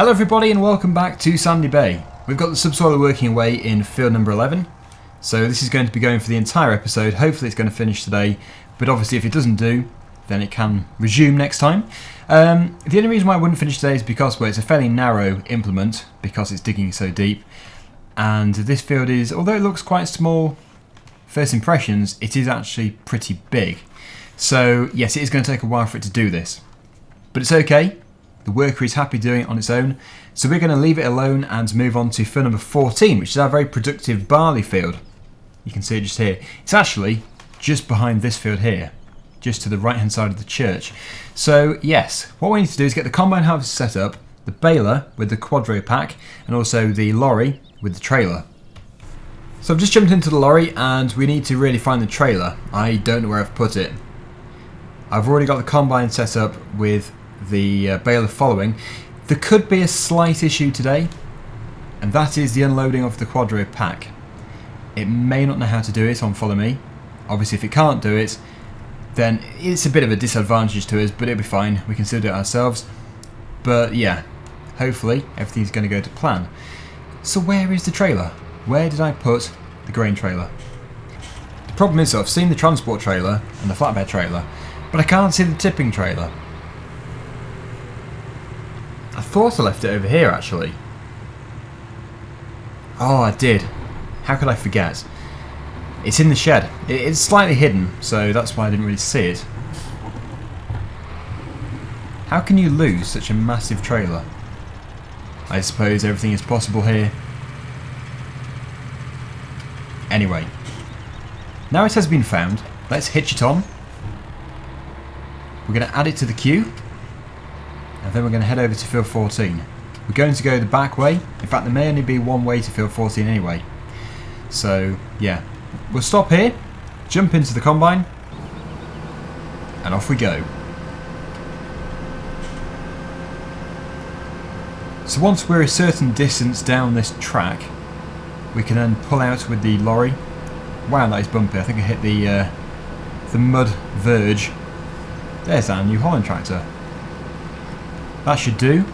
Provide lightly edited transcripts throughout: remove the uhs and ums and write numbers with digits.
Hello everybody and welcome back to Sandy Bay. We've got the subsoiler working away in field number 11. So this is going to be going for the entire episode. Hopefully it's going to finish today, but obviously if it doesn't do, then it can resume next time. The only reason why I wouldn't finish today is because it's a fairly narrow implement, because it's digging so deep. And this field is, although it looks quite small, first impressions, it is actually pretty big. So yes, it is going to take a while for it to do this. But it's okay. The worker is happy doing it on its own, so we're going to leave it alone and move on to field number 14, which is our very productive barley field. You can see it just here. It's actually just behind this field here, just to the right hand side of the church. So yes, what we need to do is get the combine harvester set up, the baler with the quadro pack, and also the lorry with the trailer. So I've just jumped into the lorry and we need to really find the trailer. I don't know where I've put it. I've already got the combine set up with the baler following. There could be a slight issue today, and that is the unloading of the quadro pack. It may not know how to do it on follow me. Obviously if it can't do it, then it's a bit of a disadvantage to us, but it'll be fine, we can still do it ourselves. But yeah, hopefully everything's going to go to plan. So where is the trailer? Where did I put the grain trailer? The problem is I've seen the transport trailer and the flatbed trailer, but I can't see the tipping trailer. I thought I left it over here actually. Oh, I did. How could I forget? It's in the shed. It's slightly hidden, so that's why I didn't really see it. How can you lose such a massive trailer? I suppose everything is possible here. Anyway, now it has been found, let's hitch it on. We're going to add it to the queue. And then we're going to head over to field 14. We're going to go the back way. In fact, there may only be one way to field 14 anyway. So, yeah. We'll stop here, jump into the combine, and off we go. So once we're a certain distance down this track, we can then pull out with the lorry. Wow, that is bumpy. I think I hit the mud verge. There's our New Holland tractor. That should do.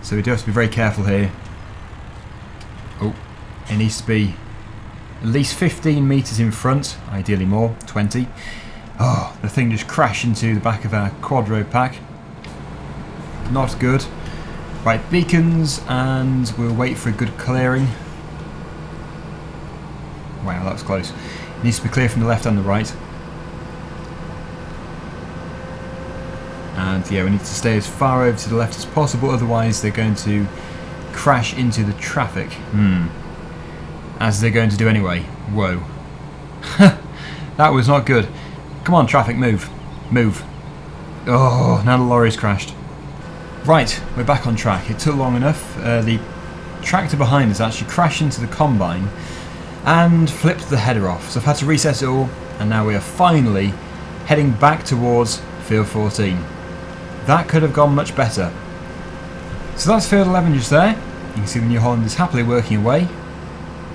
So we do have to be very careful here. Oh, it needs to be at least 15 metres in front, ideally more, 20. Oh, the thing just crashed into the back of our quadro pack. Not good. Right, beacons, and we'll wait for a good clearing. Wow, that was close. It needs to be clear from the left and the right. And yeah, we need to stay as far over to the left as possible, otherwise they're going to crash into the traffic. As they're going to do anyway. Whoa. That was not good. Come on, traffic, move. Move. Oh, now the lorry's crashed. Right, we're back on track. It took long enough. The tractor behind us actually crashed into the combine and flipped the header off. So I've had to reset it all, and now we are finally heading back towards field 14. That could have gone much better. So that's field 11 just there. You can see the New Holland is happily working away.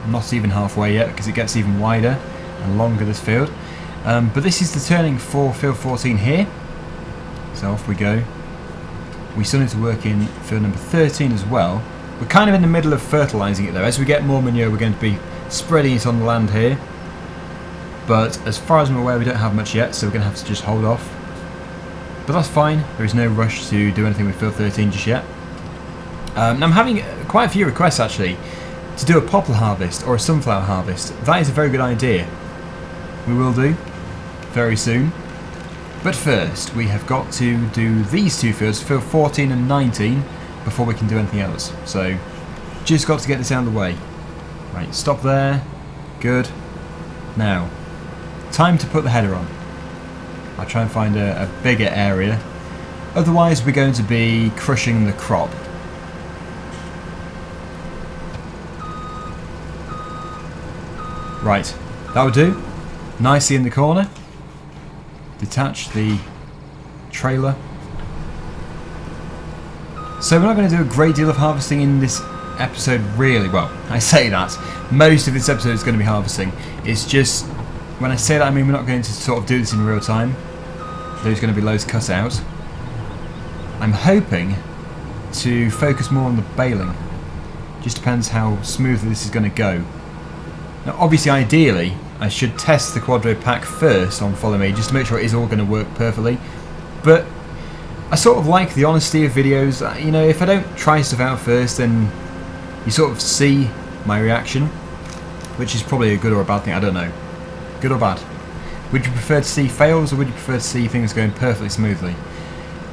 Not even halfway yet, because it gets even wider and longer, this field. But this is the turning for field 14 here. So off we go. We still need to work in field number 13 as well. We're kind of in the middle of fertilising it though. As we get more manure, we're going to be spreading it on the land here. But as far as I'm aware, we don't have much yet, so we're going to have to just hold off. But that's fine. There is no rush to do anything with field 13 just yet. I'm having quite a few requests actually to do a poplar harvest or a sunflower harvest. That is a very good idea. We will do very soon. But first, we have got to do these two fields, field 14 and 19, before we can do anything else. So, just got to get this out of the way. Right, stop there. Good. Now, time to put the header on. I'll try and find a bigger area. Otherwise, we're going to be crushing the crop. Right, that will do. Nicely in the corner. Detach the trailer. So we're not going to do a great deal of harvesting in this episode really. Well, I say that. Most of this episode is going to be harvesting. It's just, when I say that I mean we're not going to sort of do this in real time. There's going to be loads cut out. I'm hoping to focus more on the baling. Just depends how smoothly this is going to go. Now obviously ideally I should test the quadro pack first on Follow Me just to make sure it is all going to work perfectly, but I sort of like the honesty of videos. You know, if I don't try stuff out first, then you sort of see my reaction, which is probably a good or a bad thing, I don't know. Good or bad? Would you prefer to see fails, or would you prefer to see things going perfectly smoothly?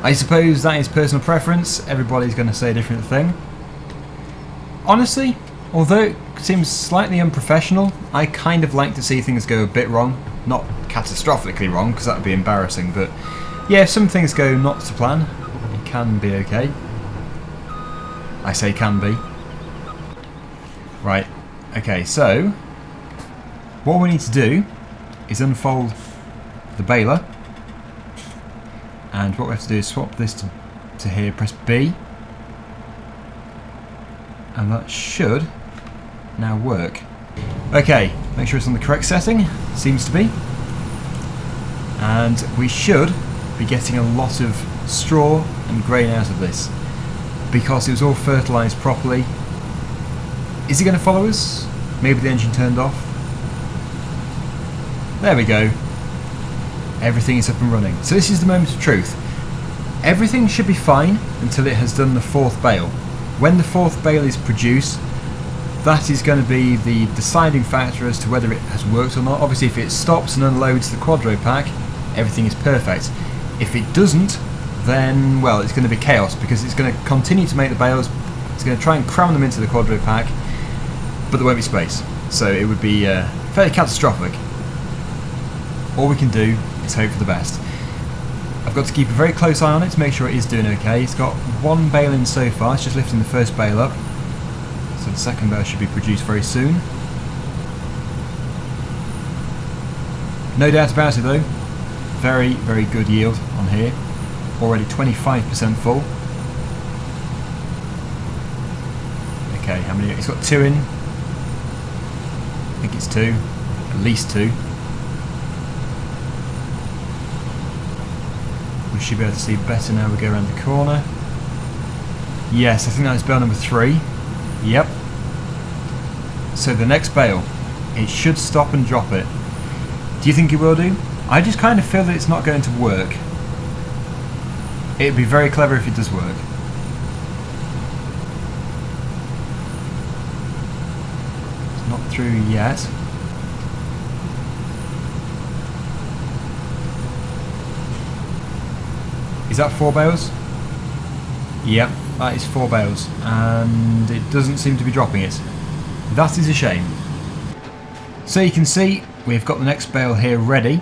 I suppose that is personal preference. Everybody's going to say a different thing. Honestly, although it seems slightly unprofessional, I kind of like to see things go a bit wrong. Not catastrophically wrong, because that would be embarrassing, but yeah, if some things go not to plan, it can be okay. I say can be. Right, okay, so what we need to do is unfold the baler, and what we have to do is swap this to here, press B, and that should now work. Okay, make sure it's on the correct setting, seems to be, and we should be getting a lot of straw and grain out of this because it was all fertilised properly. Is he going to follow us? Maybe the engine turned off. There we go. Everything is up and running. So this is the moment of truth. Everything should be fine until it has done the 4th bale. When the 4th bale is produced, that is going to be the deciding factor as to whether it has worked or not. Obviously if it stops and unloads the quadro pack, everything is perfect. If it doesn't, then, well, it's going to be chaos because it's going to continue to make the bales, it's going to try and cram them into the quadro pack, but there won't be space. So it would be fairly catastrophic. All we can do is hope for the best. I've got to keep a very close eye on it to make sure it is doing okay. It's got 1 bale in so far, it's just lifting the 1st bale up. So the 2nd bale should be produced very soon. No doubt about it though, very, very good yield on here. Already 25% full. Okay, how many? It's got 2 in. I think it's 2. At least 2. We should be able to see better now we go around the corner. Yes, I think that was bale number 3. Yep. So the next bale, it should stop and drop it. Do you think it will do? I just kind of feel that it's not going to work. It'd be very clever if it does work. It's not through yet. Is that 4 bales? Yep, that is 4 bales, and it doesn't seem to be dropping it. That is a shame. So you can see we've got the next bale here ready.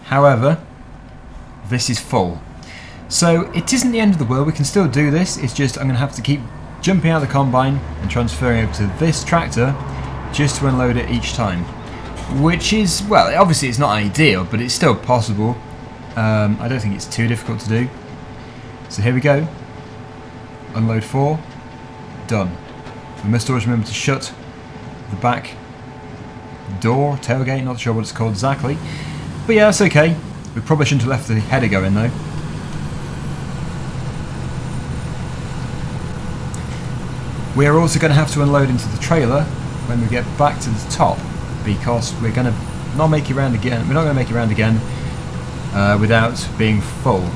However, this is full. So it isn't the end of the world, we can still do this, it's just I'm going to have to keep jumping out of the combine and transferring over to this tractor just to unload it each time. Which is, well, obviously it's not ideal, but it's still possible. I don't think it's too difficult to do. So here we go. Unload 4. Done. We must always remember to shut the back door, tailgate, not sure what it's called exactly. But yeah, that's okay. We probably shouldn't have left the header going though. We are also going to have to unload into the trailer when we get back to the top, because we're going to not make it round again. We're not going to make it round again without being full.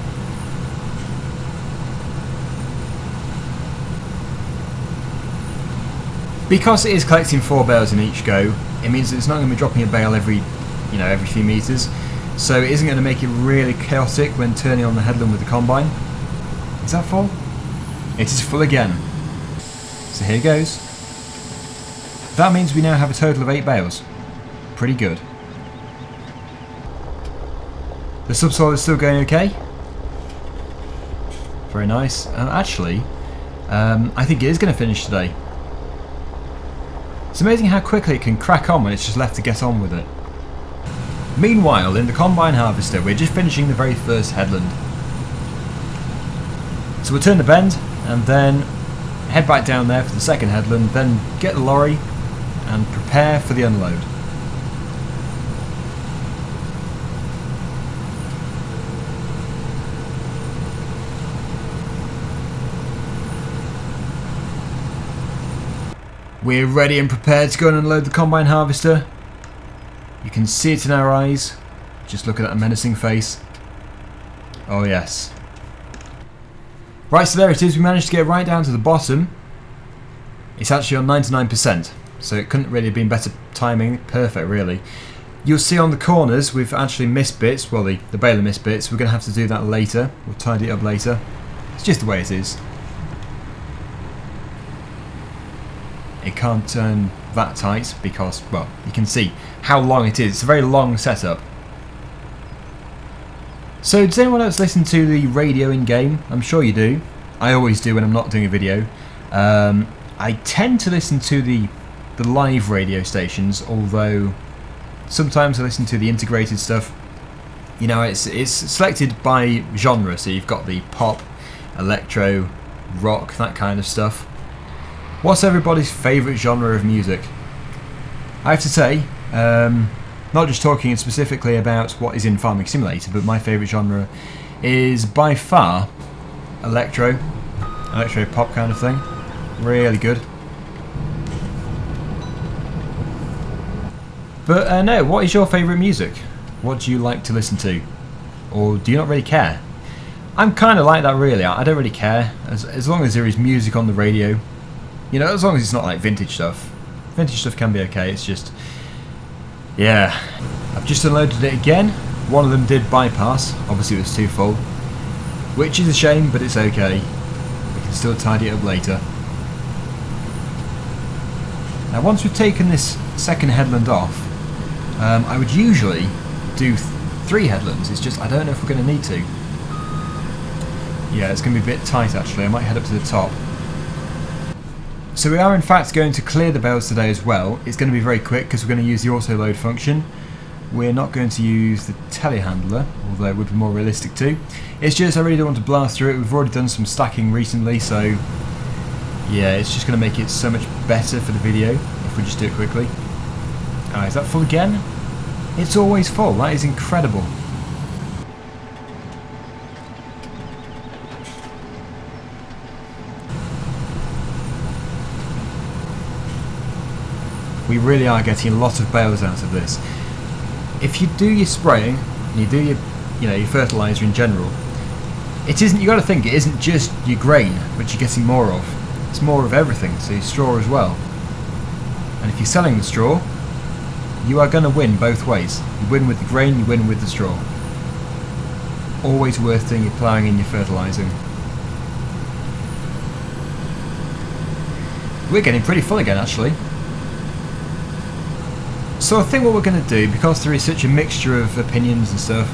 Because it is collecting 4 bales in each go, it means that it's not going to be dropping a bale every few meters. So it isn't going to make it really chaotic when turning on the headland with the combine. Is that full? It is full again. So here goes. That means we now have a total of 8 bales. Pretty good. The subsoil is still going okay. Very nice. Actually, I think it is going to finish today. It's amazing how quickly it can crack on when it's just left to get on with it. Meanwhile, in the combine harvester, we're just finishing the very first headland. So we'll turn the bend and then head back down there for the second headland, then get the lorry and prepare for the unload. We're ready and prepared to go and unload the combine harvester. You can see it in our eyes. Just look at that menacing face. Oh yes. Right, so there it is. We managed to get right down to the bottom. It's actually on 99%, so it couldn't really have been better timing. Perfect, really. You'll see on the corners we've actually missed bits. Well, the baler missed bits. We're going to have to do that later. We'll tidy it up later. It's just the way it is. It can't turn that tight because, well, you can see how long it is. It's a very long setup. So does anyone else listen to the radio in game? I'm sure you do. I always do when I'm not doing a video. I tend to listen to the live radio stations, although sometimes I listen to the integrated stuff. You know, it's selected by genre, so you've got the pop, electro, rock, that kind of stuff. What's everybody's favourite genre of music? I have to say, not just talking specifically about what is in Farming Simulator, but my favourite genre is by far electro pop kind of thing. Really good. But no, what is your favourite music? What do you like to listen to? Or do you not really care? I'm kind of like that really. I don't really care. As long as there is music on the radio. You know, as long as it's not like vintage stuff. Vintage stuff can be okay, it's just... yeah. I've just unloaded it again. One of them did bypass. Obviously it was too full. Which is a shame, but it's okay. We can still tidy it up later. Now once we've taken this second headland off, I would usually do 3 headlands. It's just I don't know if we're going to need to. Yeah, it's going to be a bit tight actually. I might head up to the top. So we are in fact going to clear the bales today as well. It's going to be very quick because we're going to use the auto load function. We're not going to use the telehandler, although it would be more realistic too. It's just I really don't want to blast through it. We've already done some stacking recently, so yeah, it's just going to make it so much better for the video if we just do it quickly. Is that full again? It's always full. That is incredible. We really are getting a lot of bales out of this. If you do your spraying, and you do your fertiliser in general, it isn't. You got to think it isn't just your grain which you're getting more of. It's more of everything. So your straw as well. And if you're selling the straw, you are going to win both ways. You win with the grain, you win with the straw. Always worth doing your ploughing and your fertilising. We're getting pretty full again actually. So I think what we're going to do, because there is such a mixture of opinions and stuff,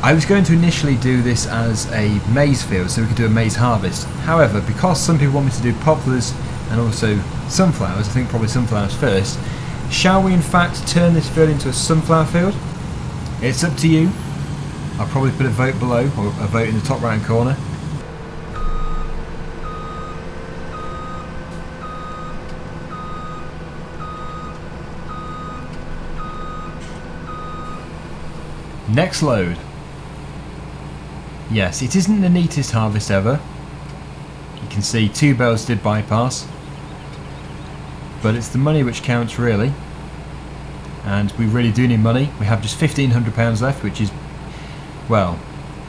I was going to initially do this as a maize field so we could do a maize harvest. However, because some people want me to do poplars and also sunflowers, I think probably sunflowers first, shall we in fact turn this field into a sunflower field? It's up to you. I'll probably put a vote below, or a vote in the top right hand corner. Next load. Yes, it isn't the neatest harvest ever. You can see 2 bales did bypass. But it's the money which counts really. And we really do need money. We have just £1,500 left, which is, well,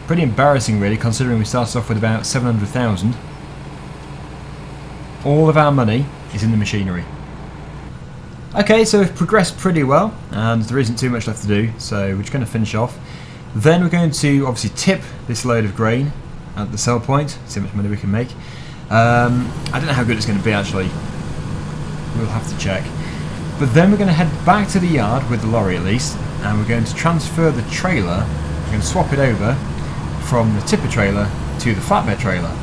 pretty embarrassing really, considering we started off with about 700,000. All of our money is in the machinery. Okay, so we've progressed pretty well, and there isn't too much left to do, so we're just going to finish off. Then we're going to obviously tip this load of grain at the sell point, see how much money we can make. I don't know how good it's going to be actually. We'll have to check. But then we're going to head back to the yard, with the lorry at least, and we're going to transfer the trailer, we're going to swap it over from the tipper trailer to the flatbed trailer.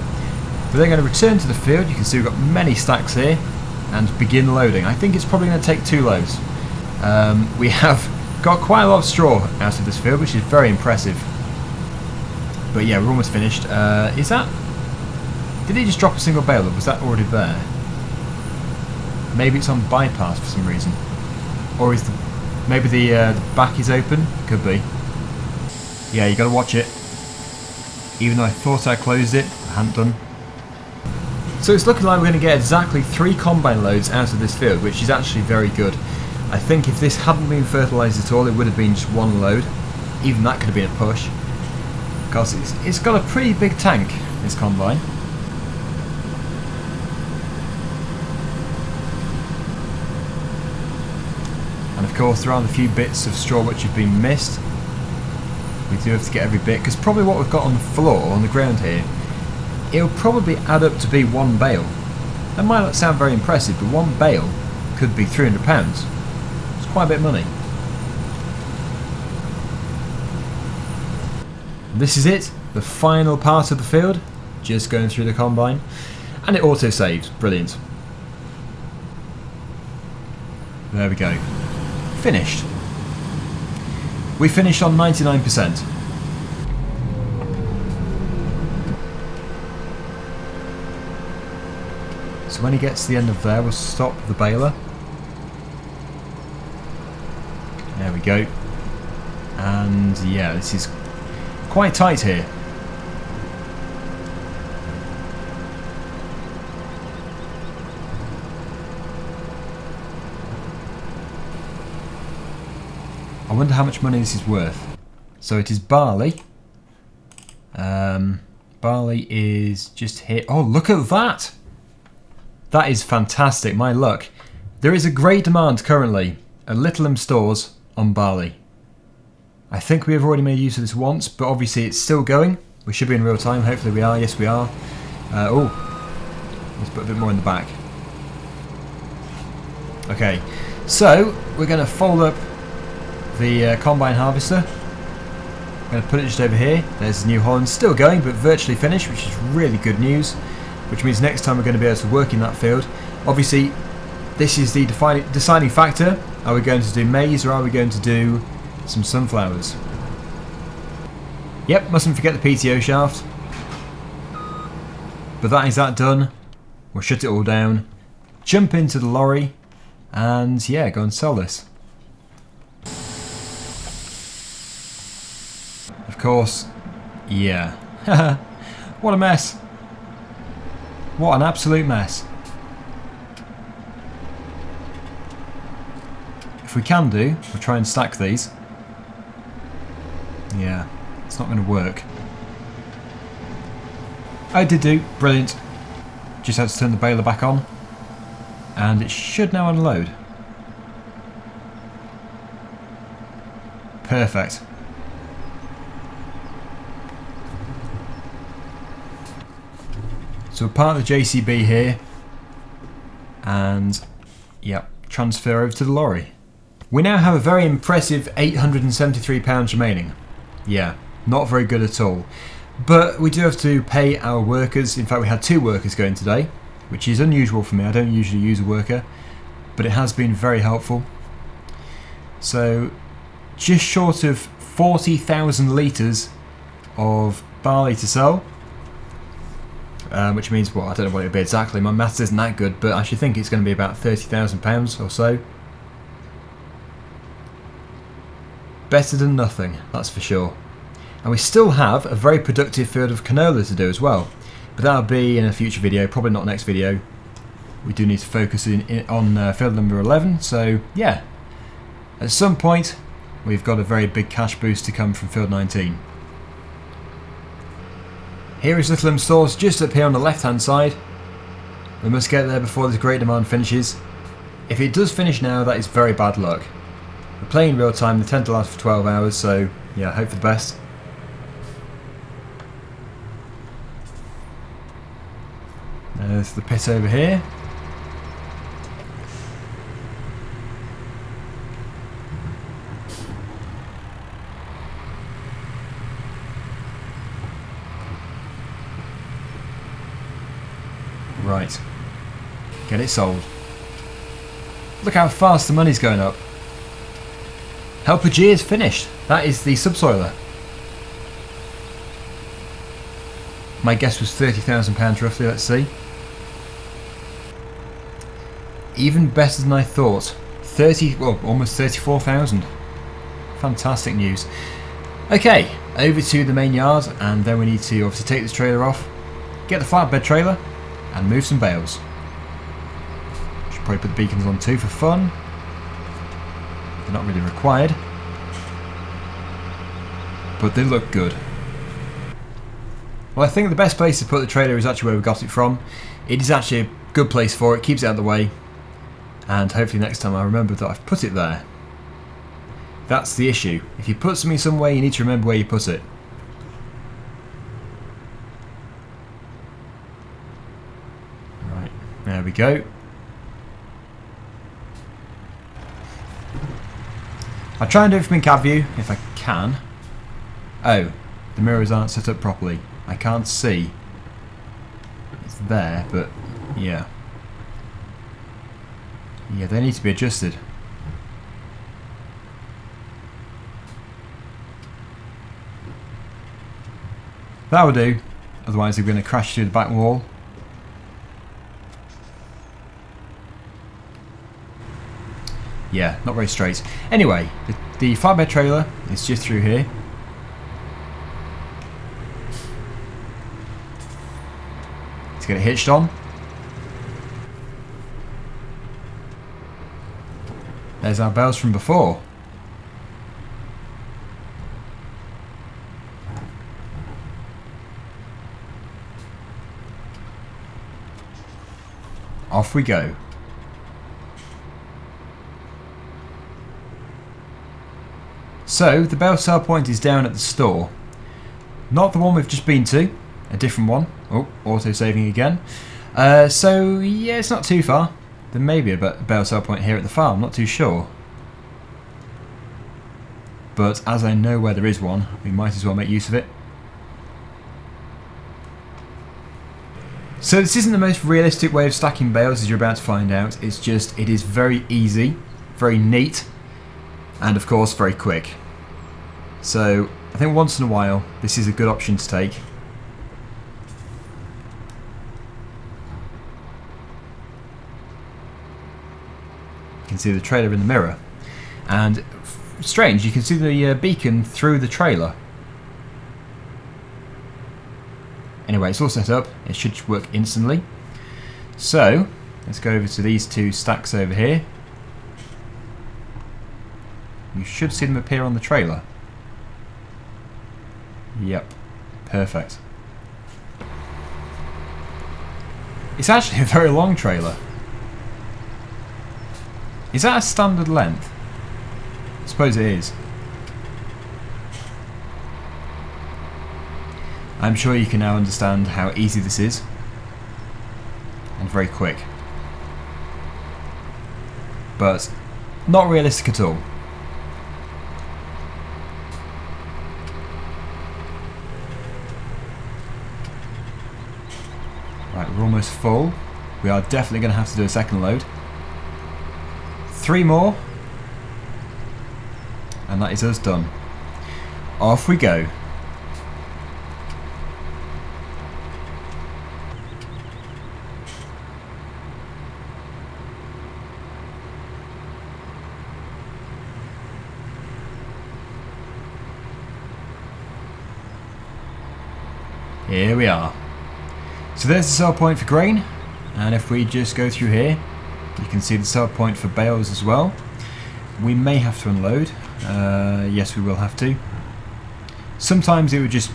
We're then going to return to the field. You can see we've got many stacks here, and begin loading. I think it's probably going to take 2 loads. We have got quite a lot of straw out of this field, which is very impressive. But yeah, we're almost finished. Is that... did he just drop a single bale, or was that already there? Maybe it's on bypass for some reason. Or is the... maybe the back is open? Could be. Yeah, you got to watch it. Even though I thought I closed it, I hadn't done. So it's looking like we're going to get exactly 3 combine loads out of this field, which is actually very good. I think if this hadn't been fertilised at all, it would have been just 1 load. Even that could have been a push. Because it's got a pretty big tank, this combine. And of course there are a few bits of straw which have been missed. We do have to get every bit, because probably what we've got on the floor, on the ground here, it'll probably add up to be 1 bale. That might not sound very impressive, but 1 bale could be £300. It's quite a bit of money. This is it, the final part of the field, just going through the combine, and it auto saves. Brilliant. There we go. Finished. We finished on 99%. So when he gets to the end of there, we'll stop the baler. There we go. And yeah, this is quite tight here. I wonder how much money this is worth. So it is barley. Barley is just here. Oh, look at that! That is fantastic, my luck. There is a great demand currently at Littleham stores on barley. I think we have already made use of this once, but obviously it's still going. We should be in real time, hopefully we are, yes we are. Let's put a bit more in the back. Okay, so we're going to fold up the combine harvester. I'm going to put it just over here. There's New Holland, still going but virtually finished, which is really good news. Which means next time we're going to be able to work in that field. Obviously, this is the deciding factor. Are we going to do maize or are we going to do some sunflowers? Yep, mustn't forget the PTO shaft. But that is that done. We'll shut it all down, jump into the lorry, and yeah, go and sell this. Of course, yeah. What a mess. What an absolute mess. If we can do, we'll try and stack these. Yeah, it's not going to work. I did do, brilliant. Just had to turn the baler back on. And it should now unload. Perfect. So we're part of the JCB here, and yep, transfer over to the lorry. We now have a very impressive £873 remaining. Yeah, not very good at all. But we do have to pay our workers. In fact, we had 2 workers going today, which is unusual for me. I don't usually use a worker, but it has been very helpful. So just short of 40,000 litres of barley to sell. Which means, well, I don't know what it would be exactly, my maths isn't that good, but I should think it's going to be about £30,000 or so. Better than nothing, that's for sure. And we still have a very productive field of canola to do as well, but that'll be in a future video, probably not next video. We do need to focus on field number 11, so yeah. At some point, we've got a very big cash boost to come from field 19. Here is Littleham Stores, just up here on the left hand side. We must get there before this great demand finishes. If it does finish now, that is very bad luck. We're playing real time, they tend to last for 12 hours, so yeah, hope for the best. There's the pit over here. Right, get it sold. Look how fast the money's going up. Helper G is finished. That is the subsoiler. My guess was £30,000 roughly, let's see. Even better than I thought. Almost 34,000. Fantastic news. Okay, over to the main yard, and then we need to obviously take this trailer off, get the flatbed trailer, and move some bales. Should probably put the beacons on too for fun. They're not really required, but they look good. Well, I think the best place to put the trailer is actually where we got it from. It is actually a good place for it, keeps it out of the way, and hopefully next time I remember that I've put it there. That's the issue. If you put something somewhere, you need to remember where you put it. Right, there we go. I'll try and do it from in cab view if I can. Oh, the mirrors aren't set up properly. I can't see. It's there, but yeah. Yeah, they need to be adjusted. That will do, otherwise they're going to crash through the back wall. Yeah, not very straight. Anyway, the flatbed trailer is just through here. Let's get it hitched on. There's our bales from before. Off we go. So, the bale sell point is down at the store. Not the one we've just been to, a different one. Oh, auto-saving again. So, yeah, it's not too far. There may be a bale sell point here at the farm, not too sure. But as I know where there is one, we might as well make use of it. So this isn't the most realistic way of stacking bales, as you're about to find out. It's just, it is very easy, very neat, and of course very quick. So I think once in a while this is a good option to take. You can see the trailer in the mirror, and strange, you can see the beacon through the trailer. Anyway, it's all set up. It should work instantly. So, let's go over to these two stacks over here. You should see them appear on the trailer. Yep, perfect. It's actually a very long trailer. Is that a standard length? I suppose it is. I'm sure you can now understand how easy this is, and very quick, but not realistic at all. Right, we're almost full. We are definitely going to have to do a second load. 3 more, and that is us done. Off we go. Here we are. So there's the sell point for grain, and if we just go through here, you can see the sell point for bales as well. We may have to unload. Yes, we will have to. Sometimes it would just,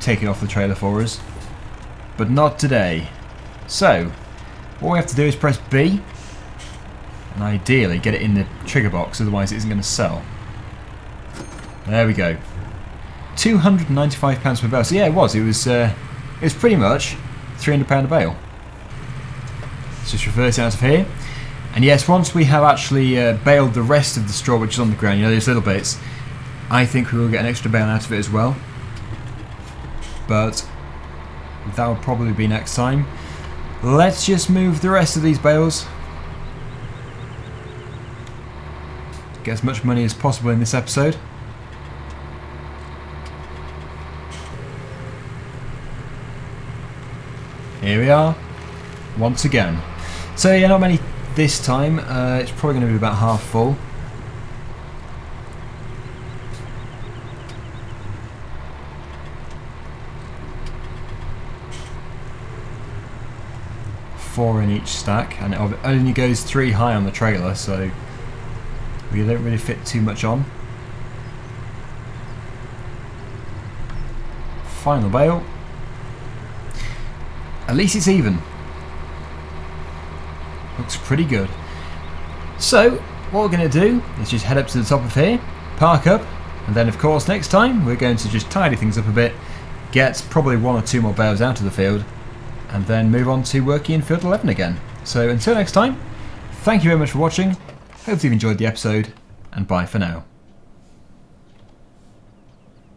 take it off the trailer for us, but not today. So what we have to do is press B, and ideally get it in the trigger box, otherwise it isn't going to sell. There we go. £295 per bale. So yeah, it was pretty much £300 a bale. Let's just reverse it out of here. And yes, once we have actually baled the rest of the straw which is on the ground, those little bits, I think we will get an extra bale out of it as well. But that will probably be next time. Let's just move the rest of these bales. Get as much money as possible in this episode. Here we are, once again. So yeah, not many this time. It's probably going to be about half full. 4 in each stack, and it only goes 3 high on the trailer, so we don't really fit too much on. Final bale. At least it's even. Looks pretty good. So what we're going to do is just head up to the top of here, park up, and then of course next time we're going to just tidy things up a bit, get probably 1 or 2 more bales out of the field, and then move on to working in field 11 again. So until next time, thank you very much for watching, hope you've enjoyed the episode, and bye for now.